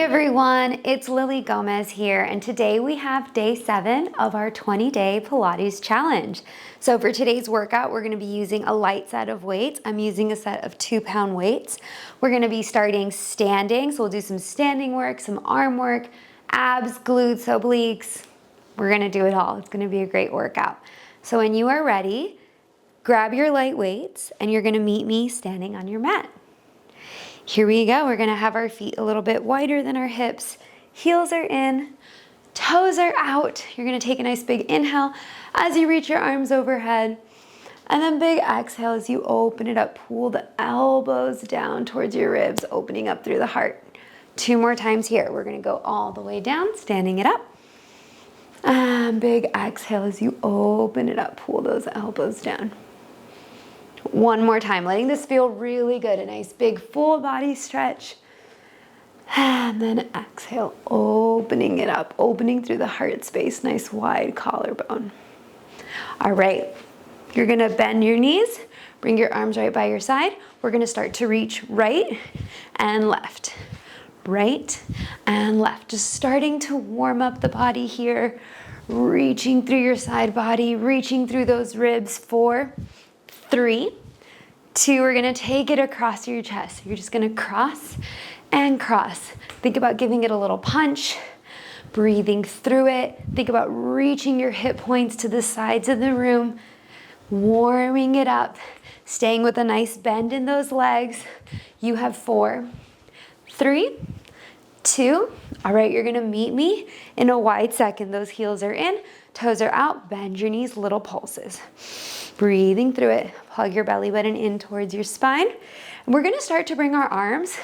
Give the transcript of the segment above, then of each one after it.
everyone, it's Lily Gomez here, and today we have day 7 of our 20-day Pilates challenge. So for today's workout, we're going to be using a light set of weights. I'm using a set of 2-pound weights. We're going to be starting standing, so we'll do some standing work, some arm work, abs, glutes, obliques. We're going to do it all. It's going to be a great workout. So when you are ready, grab your light weights, and you're going to meet me standing on your mat. Here we go. We're gonna have our feet a little bit wider than our hips. Heels are in, toes are out. You're gonna take a nice big inhale as you reach your arms overhead. And then big exhale as you open it up. Pull the elbows down towards your ribs, opening up through the heart. 2 more times here. We're gonna go all the way down, standing it up. And big exhale as you open it up. Pull those elbows down. 1 more time, letting this feel really good. A nice big full body stretch. And then exhale, opening it up, opening through the heart space. Nice wide collarbone. All right, you're gonna bend your knees, bring your arms right by your side. We're gonna start to reach right and left. Right and left. Just starting to warm up the body here. Reaching through your side body, reaching through those ribs. 4, 3, 2, we're gonna take it across your chest. You're just gonna cross and cross. Think about giving it a little punch, breathing through it. Think about reaching your hip points to the sides of the room, warming it up, staying with a nice bend in those legs. You have 4, 3, 2. All right, you're gonna meet me in a wide second. Those heels are in, toes are out, bend your knees, little pulses. Breathing through it, plug your belly button in towards your spine. And we're gonna start to bring our arms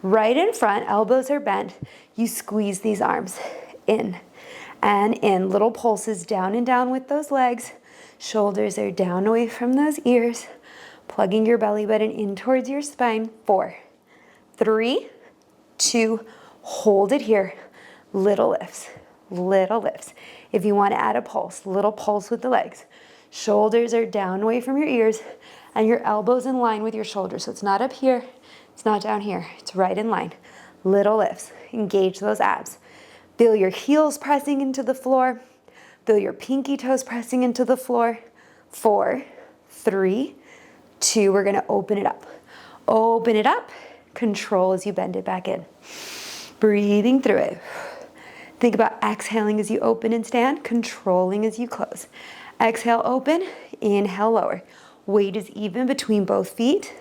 right in front, elbows are bent. You squeeze these arms in and in, little pulses down and down with those legs. Shoulders are down away from those ears. Plugging your belly button in towards your spine. 4, 3, 2, hold it here. Little lifts, little lifts. If you want to add a pulse, little pulse with the legs. Shoulders are down away from your ears and your elbows in line with your shoulders. So it's not up here, it's not down here, it's right in line. Little lifts, engage those abs. Feel your heels pressing into the floor. Feel your pinky toes pressing into the floor. 4, 3, 2, we're gonna open it up. Open it up, control as you bend it back in. Breathing through it. Think about exhaling as you open and stand, controlling as you close. Exhale, open, inhale, lower. Weight is even between both feet.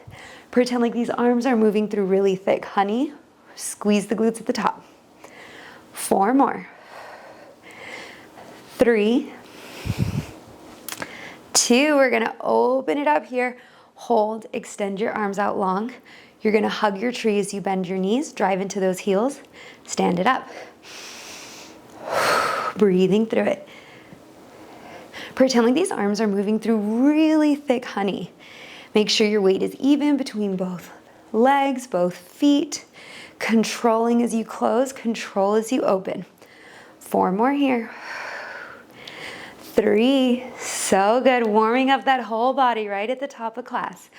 Pretend like these arms are moving through really thick honey. Squeeze the glutes at the top. 4 more. 3, 2, we're gonna open it up here. Hold, extend your arms out long. You're gonna hug your tree as you bend your knees, drive into those heels, stand it up. Breathing through it. Pretend like these arms are moving through really thick honey. Make sure your weight is even between both legs, both feet. Controlling as you close, control as you open. 4 more here. 3, so good. Warming up that whole body right at the top of class.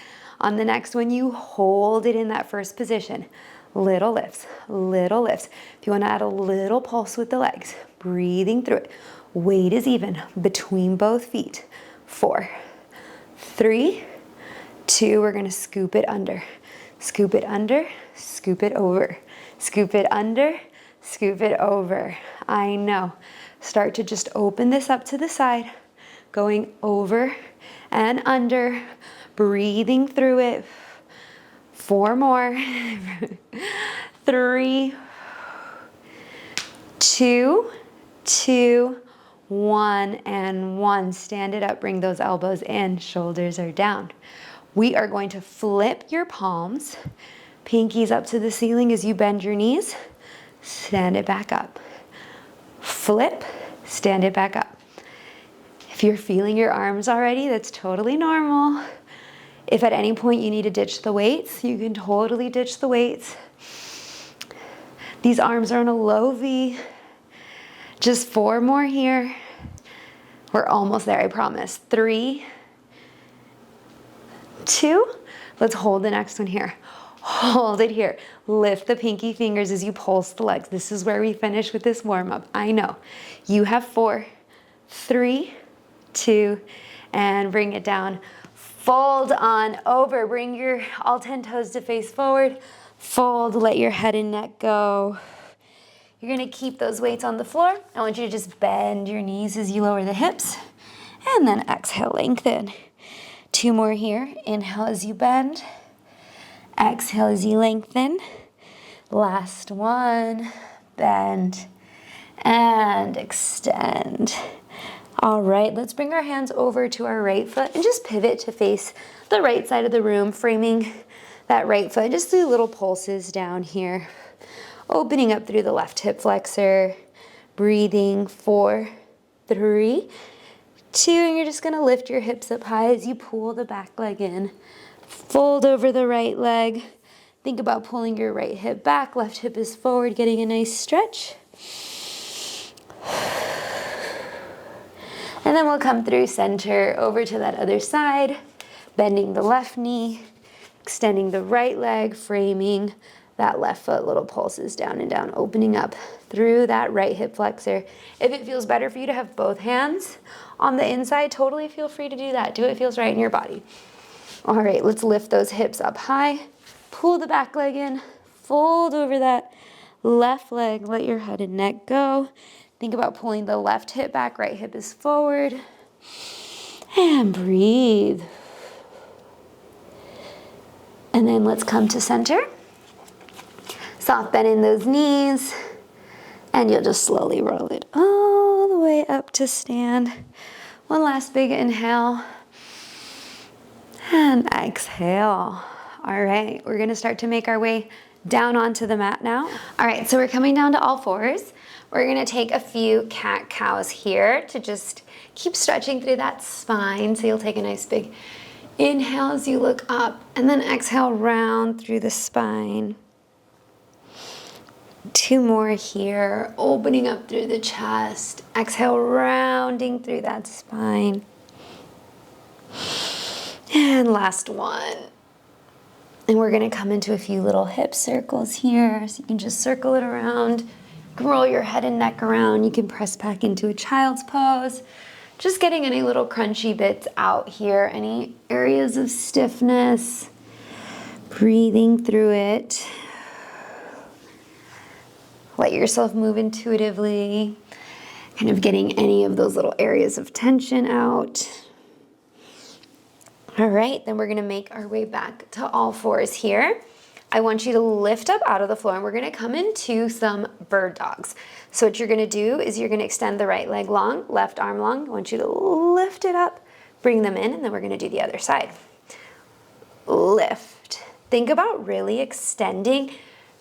On the next one, you hold it in that first position. Little lifts, little lifts. If you want to add a little pulse with the legs, breathing through it. Weight is even between both feet. 4, 3, 2, we're gonna scoop it under. Scoop it under, scoop it over. Scoop it under, scoop it over. I know. Start to just open this up to the side, going over and under, breathing through it. 4 more. 3, 2, 2, 1, and 1. Stand it up, bring those elbows in, shoulders are down. We are going to flip your palms, pinkies up to the ceiling as you bend your knees. Stand it back up. Flip, stand it back up. If you're feeling your arms already, that's totally normal. If at any point you need to ditch the weights, you can totally ditch the weights. These arms are in a low V. Just 4 more here. We're almost there, I promise. 3, 2, let's hold the next one here. Hold it here. Lift the pinky fingers as you pulse the legs. This is where we finish with this warm up. I know. You have 4, 3, 2, and bring it down. Fold on over. Bring your all 10 toes to face forward. Fold, let your head and neck go. You're gonna keep those weights on the floor. I want you to just bend your knees as you lower the hips. And then exhale, lengthen. 2 more here. Inhale as you bend. Exhale as you lengthen. Last one. Bend and extend. All right, let's bring our hands over to our right foot and just pivot to face the right side of the room, framing that right foot. Just do little pulses down here. Opening up through the left hip flexor. Breathing. 4, 3, 2, and you're just gonna lift your hips up high as you pull the back leg in. Fold over the right leg. Think about pulling your right hip back, left hip is forward, getting a nice stretch. And then we'll come through center over to that other side, bending the left knee, extending the right leg, framing that left foot, little pulses down and down, opening up through that right hip flexor. If it feels better for you to have both hands on the inside, totally feel free to do that. Do what feels right in your body. All right, let's lift those hips up high. Pull the back leg in. Fold over that left leg. Let your head and neck go. Think about pulling the left hip back. Right hip is forward. And breathe. And then let's come to center. Soft bend in those knees. And you'll just slowly roll it all the way up to stand. One last big inhale. And exhale. All right, we're gonna start to make our way down onto the mat now. All right, so we're coming down to all fours. We're gonna take a few cat-cows here to just keep stretching through that spine. So you'll take a nice big inhale as you look up, and then exhale round through the spine. 2 more here, opening up through the chest. Exhale, rounding through that spine. And last one. And we're gonna come into a few little hip circles here. So you can just circle it around. You can roll your head and neck around. You can press back into a child's pose. Just getting any little crunchy bits out here, any areas of stiffness. Breathing through it. Let yourself move intuitively. Kind of getting any of those little areas of tension out. All right, then we're gonna make our way back to all fours here. I want you to lift up out of the floor and we're gonna come into some bird dogs. So what you're gonna do is you're gonna extend the right leg long, left arm long. I want you to lift it up, bring them in, and then we're gonna do the other side. Lift. Think about really extending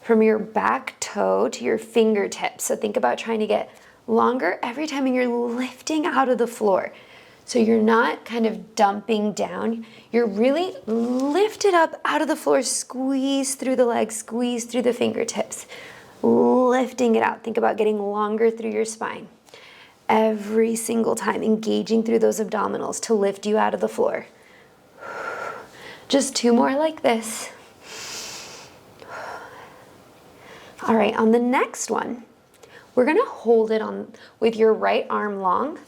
from your back toe to your fingertips. So think about trying to get longer every time you're lifting out of the floor. So you're not kind of dumping down, you're really lifted up out of the floor, squeeze through the legs, squeeze through the fingertips, lifting it out. Think about getting longer through your spine. Every single time, engaging through those abdominals to lift you out of the floor. Just 2 more like this. All right, on the next one, we're gonna hold it on with your right arm long,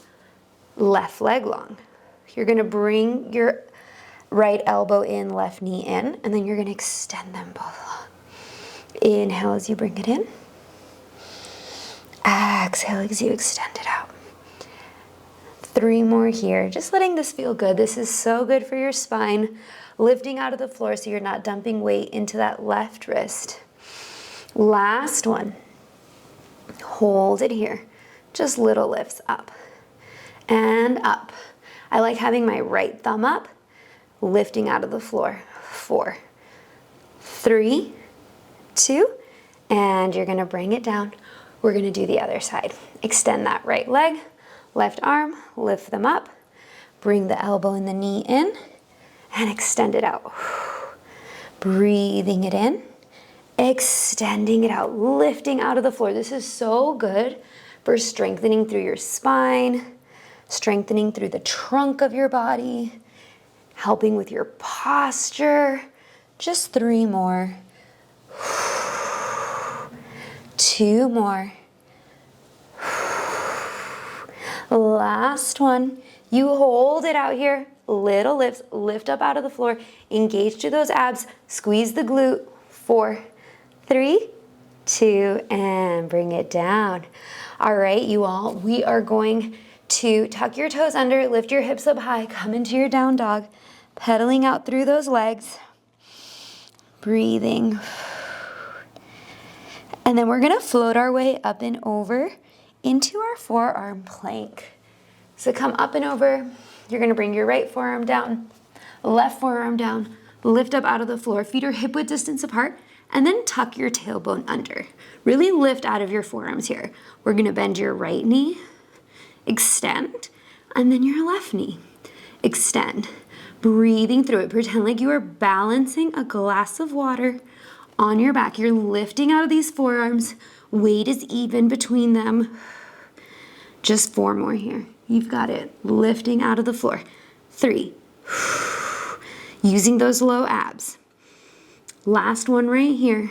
left leg long. You're gonna bring your right elbow in, left knee in, and then you're gonna extend them both long. Inhale as you bring it in. Exhale as you extend it out. 3 more here. Just letting this feel good. This is so good for your spine. Lifting out of the floor so you're not dumping weight into that left wrist. Last one. Hold it here. Just little lifts up and up. I like having my right thumb up, lifting out of the floor. 4, 3, 2, and you're gonna bring it down. We're gonna do the other side. Extend that right leg, left arm, lift them up, bring the elbow and the knee in, and extend it out. Breathing it in, extending it out, lifting out of the floor. This is so good for strengthening through your spine, strengthening through the trunk of your body, helping with your posture. Just 3 more. 2 more. Last one. You hold it out here. Little lifts, lift up out of the floor. Engage to those abs. Squeeze the glute. 4, 3, 2, and bring it down. All right, you all, we are going to tuck your toes under, lift your hips up high, come into your down dog, pedaling out through those legs, breathing. And then we're gonna float our way up and over into our forearm plank. So come up and over. You're gonna bring your right forearm down, left forearm down, lift up out of the floor, feet are hip width distance apart, and then tuck your tailbone under. Really lift out of your forearms here. We're gonna bend your right knee, extend, and then your left knee, extend. Breathing through it, pretend like you are balancing a glass of water on your back. You're lifting out of these forearms. Weight is even between them. Just 4 more here. You've got it. Lifting out of the floor. 3. Using those low abs. Last one right here.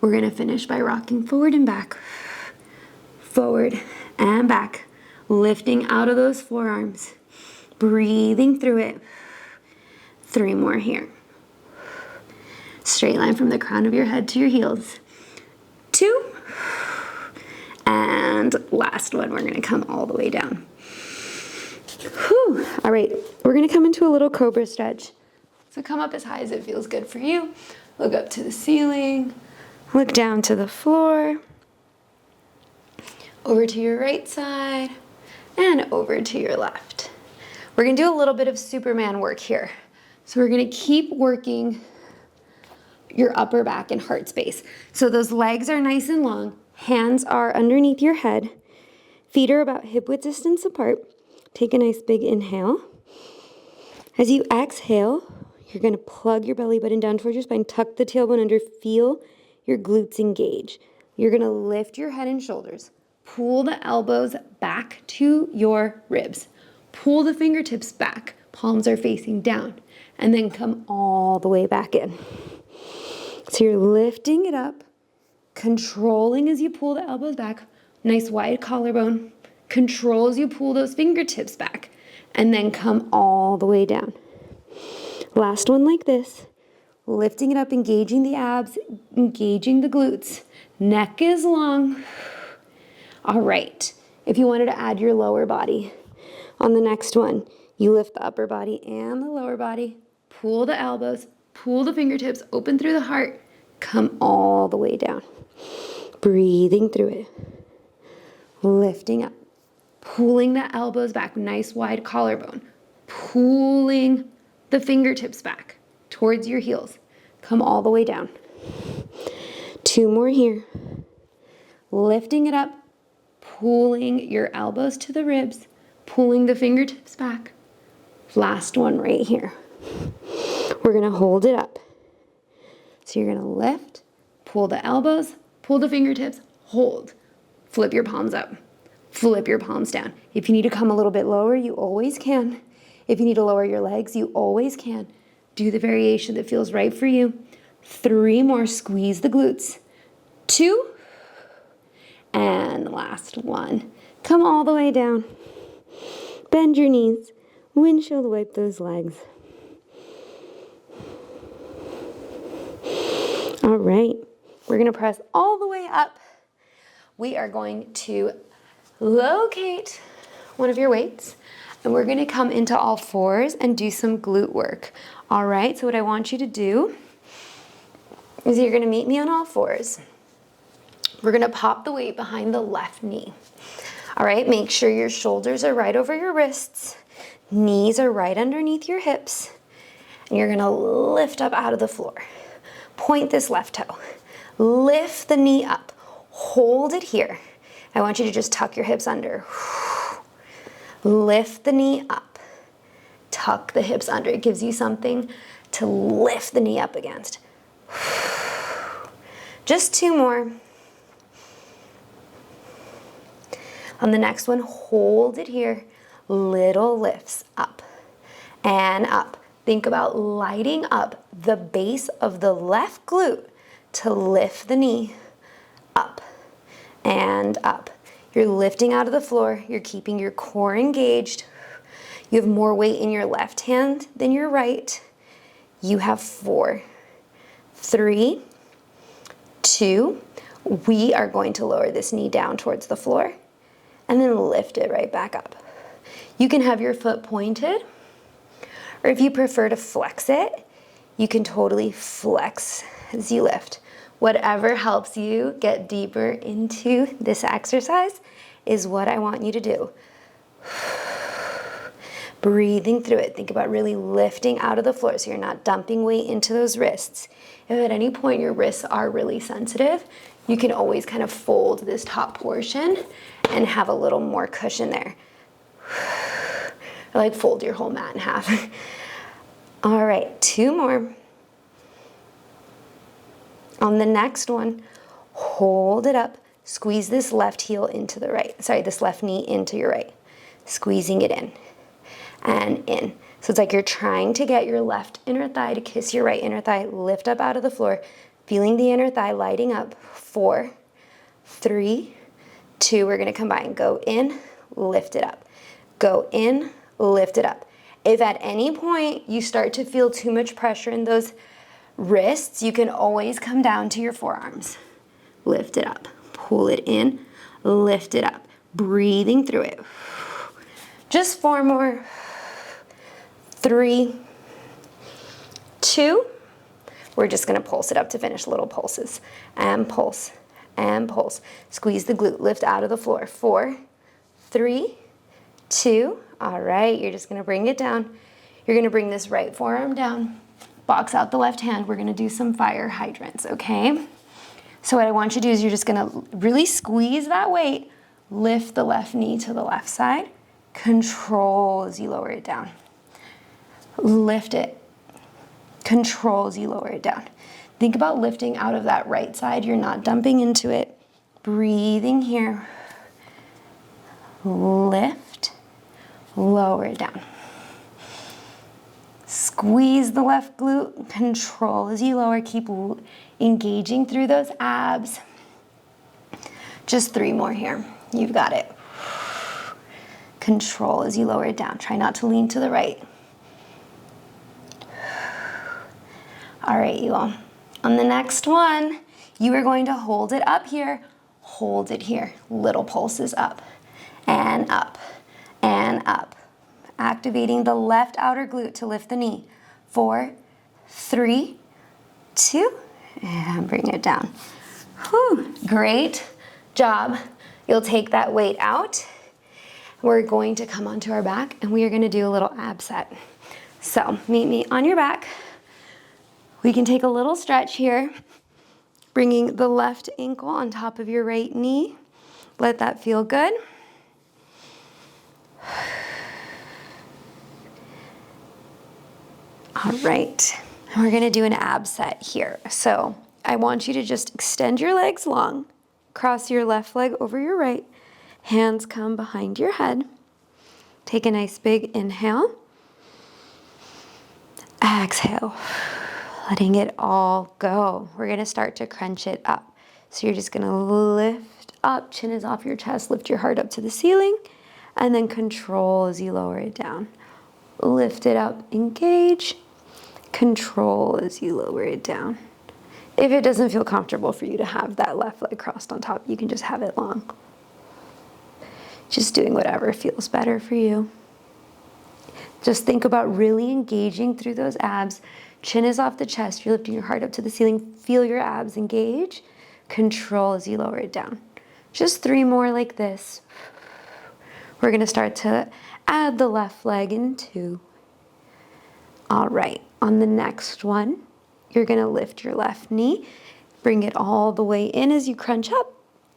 We're gonna finish by rocking forward and back. Forward and back. Lifting out of those forearms. Breathing through it. 3 more here. Straight line from the crown of your head to your heels. 2. And last one, we're gonna come all the way down. Whew. All right, we're gonna come into a little cobra stretch. So come up as high as it feels good for you. Look up to the ceiling. Look down to the floor. Over to your right side and over to your left. We're gonna do a little bit of Superman work here. So we're gonna keep working your upper back and heart space. So those legs are nice and long. Hands are underneath your head. Feet are about hip width distance apart. Take a nice big inhale. As you exhale, you're gonna plug your belly button down towards your spine. Tuck the tailbone under. Feel your glutes engage. You're gonna lift your head and shoulders. Pull the elbows back to your ribs. Pull the fingertips back. Palms are facing down. And then come all the way back in. So you're lifting it up, controlling as you pull the elbows back. Nice wide collarbone. Control as you pull those fingertips back. And then come all the way down. Last one like this. Lifting it up, engaging the abs, engaging the glutes. Neck is long. All right. If you wanted to add your lower body on the next one, you lift the upper body and the lower body. Pull the elbows, pull the fingertips, open through the heart. Come all the way down. Breathing through it. Lifting up. Pulling the elbows back. Nice wide collarbone. Pulling the fingertips back towards your heels. Come all the way down. 2 more here. Lifting it up. Pulling your elbows to the ribs. Pulling the fingertips back. Last one right here. We're going to hold it up. So you're going to lift, pull the elbows, pull the fingertips, hold. Flip your palms up. Flip your palms down. If you need to come a little bit lower, you always can. If you need to lower your legs, you always can. Do the variation that feels right for you. 3 more. Squeeze the glutes. 2. And last one. Come all the way down. Bend your knees. Windshield wipe those legs. All right. We're going to press all the way up. We are going to locate one of your weights, and we're going to come into all fours and do some glute work. All right. So what I want you to do is you're going to meet me on all fours. We're going to pop the weight behind the left knee. All right. Make sure your shoulders are right over your wrists. Knees are right underneath your hips. And you're going to lift up out of the floor. Point this left toe. Lift the knee up. Hold it here. I want you to just tuck your hips under. Lift the knee up. Tuck the hips under. It gives you something to lift the knee up against. Just 2 more. On the next one, hold it here. Little lifts up and up. Think about lighting up the base of the left glute to lift the knee up. and up. You're lifting out of the floor. You're keeping your core engaged. You have more weight in your left hand than your right. You have 4, 3, 2. We are going to lower this knee down towards the floor and then lift it right back up. You can have your foot pointed, or if you prefer to flex it, you can totally flex as you lift. Whatever helps you get deeper into this exercise is what I want you to do. Breathing through it. Think about really lifting out of the floor so you're not dumping weight into those wrists. If at any point your wrists are really sensitive, you can always kind of fold this top portion and have a little more cushion there. Or like fold your whole mat in half. All right, 2 more. On the next one, hold it up. Squeeze this left heel into the right. Sorry, this left knee into your right. Squeezing it in and in. So it's like you're trying to get your left inner thigh to kiss your right inner thigh. Lift up out of the floor, feeling the inner thigh lighting up. 4, 3, 2. We're gonna combine. Go in, lift it up. Go in, lift it up. If at any point you start to feel too much pressure in those wrists, you can always come down to your forearms. Lift it up, pull it in, lift it up. Breathing through it. Just 4 more. 3, 2. We're just gonna pulse it up to finish, little pulses. And pulse, and pulse. Squeeze the glute, lift out of the floor. 4, 3, 2. All right, you're just gonna bring it down. You're gonna bring this right forearm down. Box out the left hand. We're gonna do some fire hydrants, okay? So what I want you to do is you're just gonna really squeeze that weight, lift the left knee to the left side, control as you lower it down. Lift it, control as you lower it down. Think about lifting out of that right side. You're not dumping into it. Breathing here. Lift, lower it down. Squeeze the left glute, control as you lower, keep engaging through those abs. Just 3 more here, you've got it. Control as you lower it down, try not to lean to the right. All right, you all, on the next one, you are going to hold it up here, hold it here, little pulses up, and up, and up. Activating the left outer glute to lift the knee. 4, 3, 2, and bring it down. Whew, great job. You'll take that weight out. We're going to come onto our back and we are gonna do a little ab set. So meet me on your back. We can take a little stretch here, bringing the left ankle on top of your right knee. Let that feel good. All right, and we're gonna do an ab set here. So I want you to just extend your legs long, cross your left leg over your right, hands come behind your head. Take a nice big inhale. Exhale, letting it all go. We're gonna start to crunch it up. So you're just gonna lift up, chin is off your chest, lift your heart up to the ceiling, and then control as you lower it down. Lift it up, engage, control as you lower it down. If it doesn't feel comfortable for you to have that left leg crossed on top, you can just have it long. Just doing whatever feels better for you. Just think about really engaging through those abs. Chin is off the chest, you're lifting your heart up to the ceiling. Feel your abs engage. Control as you lower it down. Just 3 more like this. We're gonna start to add the left leg in 2. All right, on the next one, you're gonna lift your left knee, bring it all the way in as you crunch up,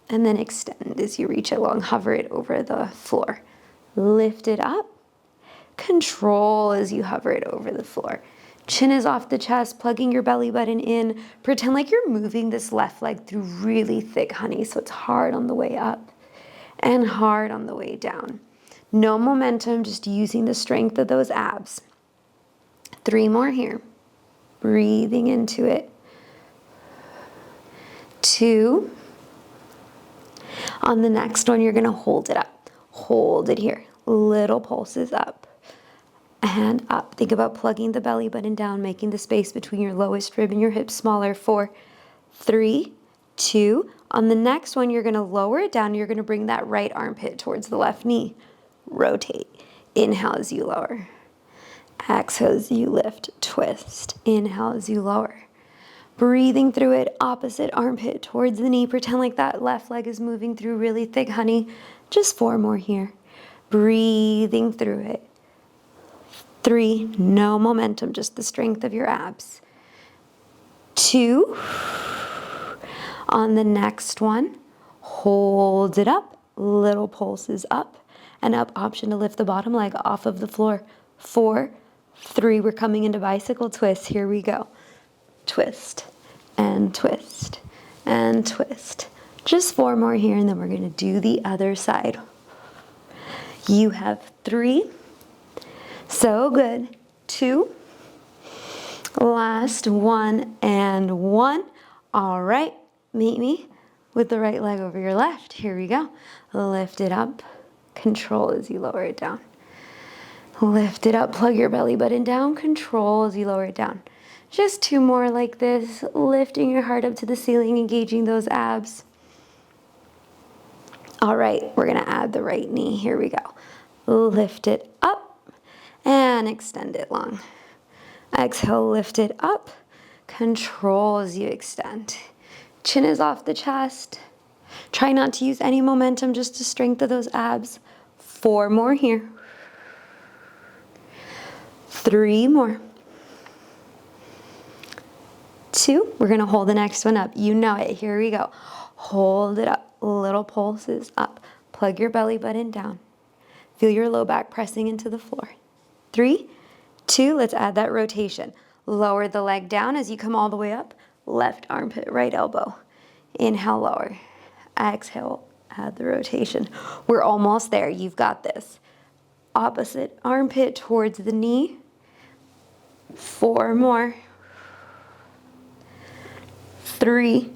and then extend as you reach it long, hover it over the floor. Lift it up, control as you hover it over the floor. Chin is off the chest, plugging your belly button in. Pretend like you're moving this left leg through really thick honey, so it's hard on the way up and hard on the way down. No momentum, just using the strength of those abs. 3 more here. Breathing into it. 2. On the next one, you're gonna hold it up. Hold it here. Little pulses up and up. Think about plugging the belly button down, making the space between your lowest rib and your hips smaller. 4, 3, 2. On the next one, you're gonna lower it down. You're gonna bring that right armpit towards the left knee. Rotate. Inhale as you lower. Exhale as you lift, twist. Inhale as you lower. Breathing through it, opposite armpit towards the knee. Pretend like that left leg is moving through really thick honey. Just 4 more here. Breathing through it. 3, no momentum, just the strength of your abs. 2, on the next one, hold it up, little pulses up and up, option to lift the bottom leg off of the floor. 4, 3, we're coming into bicycle twist, here we go. Twist and twist and twist. Just 4 more here and then we're gonna do the other side. You have 3, so good, 2, last 1 and 1. All right, meet me with the right leg over your left. Here we go. Lift it up, control as you lower it down. Lift it up, plug your belly button down, control as you lower it down. Just 2 more like this, lifting your heart up to the ceiling, engaging those abs. All right, we're gonna add the right knee. Here we go. Lift it up and extend it long. Exhale, lift it up. Control as you extend. Chin is off the chest. Try not to use any momentum, just to strengthen those abs. 4 more here. 3 more. 2, we're gonna hold the next one up. You know it, here we go. Hold it up, little pulses up. Plug your belly button down. Feel your low back pressing into the floor. 3, 2, let's add that rotation. Lower the leg down as you come all the way up. Left armpit, right elbow. Inhale, lower. Exhale, add the rotation. We're almost there, you've got this. Opposite armpit towards the knee. 4 more. 3,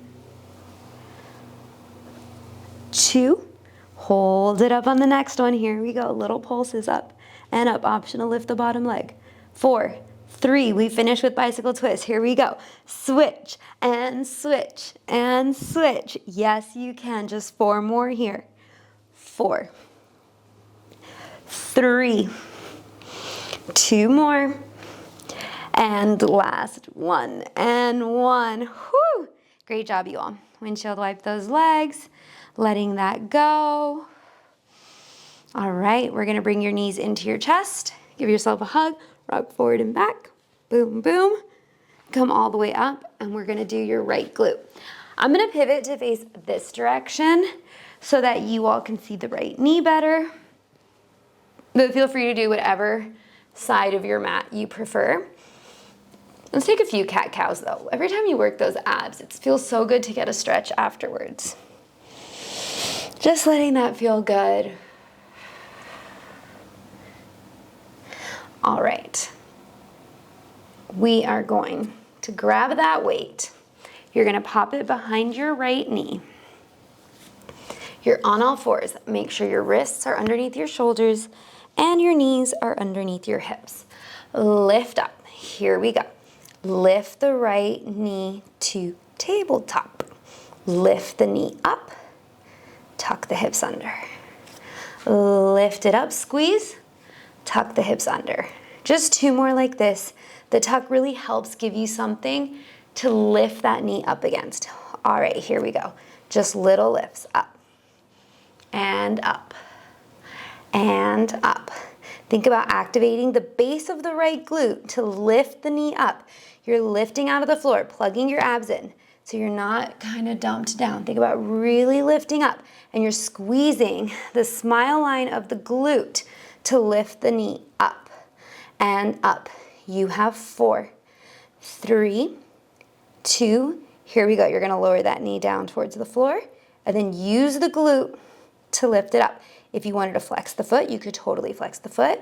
2, hold it up on the next one. Here we go, little pulses up and up, option to lift the bottom leg. 4, 3, we finish with bicycle twist. Here we go. Switch and switch and switch. Yes, you can. Just 4 more here. 4, 3, 2 more. And last 1 and 1. Whew. Great job, you all. Windshield wipe those legs, letting that go. All right, we're gonna bring your knees into your chest. Give yourself a hug, rock forward and back. Boom, boom. Come all the way up, and we're gonna do your right glute. I'm gonna pivot to face this direction so that you all can see the right knee better. But feel free to do whatever side of your mat you prefer. Let's take a few cat-cows though. Every time you work those abs, it feels so good to get a stretch afterwards. Just letting that feel good. All right. We are going to grab that weight. You're gonna pop it behind your right knee. You're on all fours. Make sure your wrists are underneath your shoulders and your knees are underneath your hips. Lift up. Here we go. Lift the right knee to tabletop. Lift the knee up. Tuck the hips under. Lift it up, squeeze. Tuck the hips under. Just 2 more like this. The tuck really helps give you something to lift that knee up against. All right, here we go. Just little lifts up and up and up. Think about activating the base of the right glute to lift the knee up. You're lifting out of the floor, plugging your abs in so you're not kind of dumped down. Think about really lifting up, and you're squeezing the smile line of the glute to lift the knee up and up. You have 4, 3, 2, here we go. You're gonna lower that knee down towards the floor and then use the glute to lift it up. If you wanted to flex the foot, you could totally flex the foot.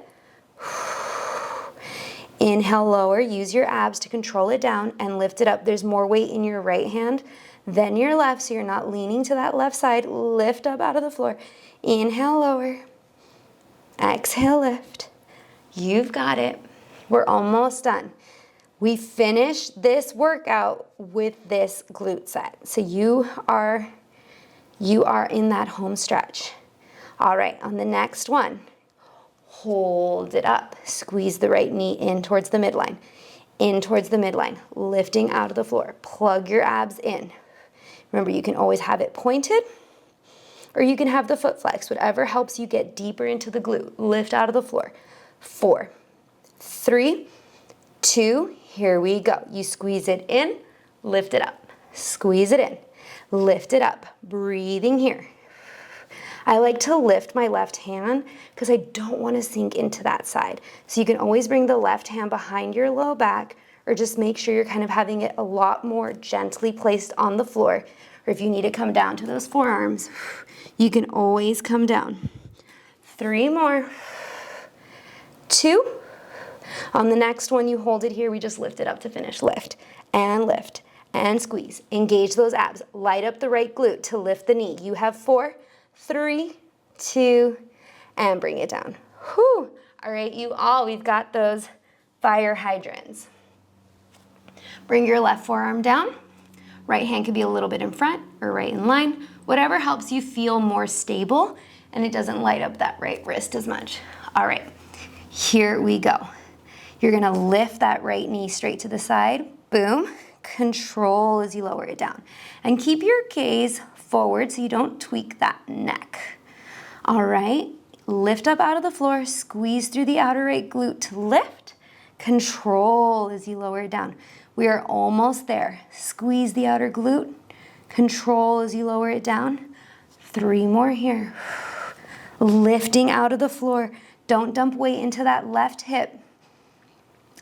Inhale, lower, use your abs to control it down and lift it up. There's more weight in your right hand then your left, so you're not leaning to that left side. Lift up out of the floor. Inhale, lower. Exhale, lift. You've got it. We're almost done. We finished this workout with this glute set. So you are in that home stretch. All right, on the next one, hold it up. Squeeze the right knee in towards the midline. In towards the midline, lifting out of the floor. Plug your abs in. Remember, you can always have it pointed, or you can have the foot flex, whatever helps you get deeper into the glute. Lift out of the floor. 4, 3, 2, here we go. You squeeze it in, lift it up. Squeeze it in, lift it up. Breathing here. I like to lift my left hand because I don't want to sink into that side. So you can always bring the left hand behind your low back, or just make sure you're kind of having it a lot more gently placed on the floor. Or if you need to come down to those forearms, you can always come down. 3 more. 2. On the next one, you hold it here. We just lift it up to finish. Lift and squeeze. Engage those abs. Light up the right glute to lift the knee. You have 4, 3, 2, and bring it down. Whew. All right, you all, we've got those fire hydrants. Bring your left forearm down. Right hand could be a little bit in front or right in line. Whatever helps you feel more stable and it doesn't light up that right wrist as much. All right, here we go. You're gonna lift that right knee straight to the side. Boom. Control as you lower it down. And keep your gaze forward so you don't tweak that neck. All right, lift up out of the floor, squeeze through the outer right glute to lift. Control as you lower it down. We are almost there. Squeeze the outer glute. Control as you lower it down. 3 more here. Lifting out of the floor. Don't dump weight into that left hip.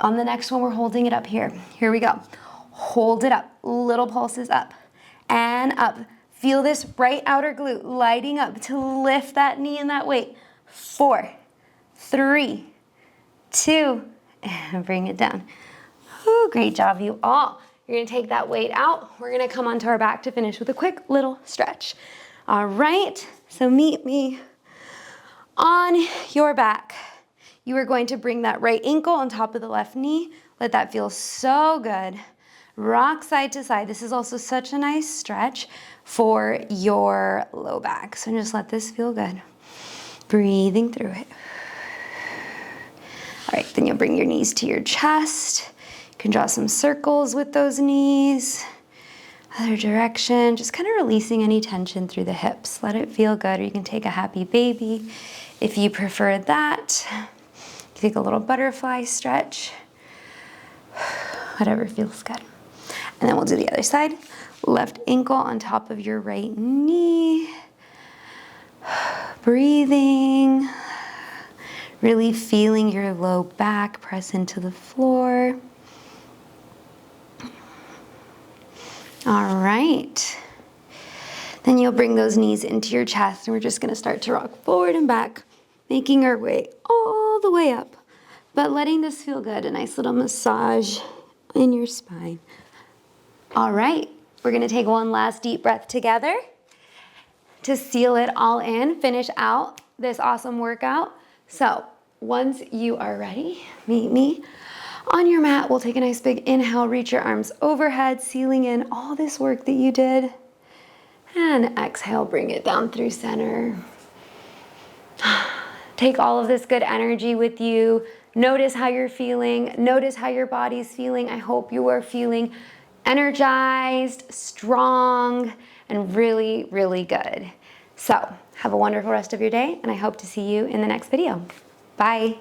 On the next one, we're holding it up here. Here we go. Hold it up. Little pulses up and up. Feel this right outer glute lighting up to lift that knee and that weight. 4, 3, 2, and bring it down. Ooh, great job, you all. You're gonna take that weight out. We're gonna come onto our back to finish with a quick little stretch. All right, so meet me on your back. You are going to bring that right ankle on top of the left knee. Let that feel so good. Rock side to side. This is also such a nice stretch for your low back. So just let this feel good. Breathing through it. All right, then you'll bring your knees to your chest. You can draw some circles with those knees. Other direction, just kind of releasing any tension through the hips. Let it feel good, or you can take a happy baby if you prefer that. You take a little butterfly stretch. Whatever feels good. And then we'll do the other side. Left ankle on top of your right knee. Breathing. Really feeling your low back press into the floor. All right. Then you'll bring those knees into your chest, and we're just gonna start to rock forward and back, making our way all the way up, but letting this feel good, a nice little massage in your spine. All right, we're gonna take one last deep breath together to seal it all in, finish out this awesome workout. So once you are ready, meet me on your mat. We'll take a nice big inhale, reach your arms overhead, sealing in all this work that you did. And exhale, bring it down through center. Take all of this good energy with you. Notice how you're feeling. Notice how your body's feeling. I hope you are feeling energized, strong, and really, really good. So have a wonderful rest of your day, and I hope to see you in the next video. Bye.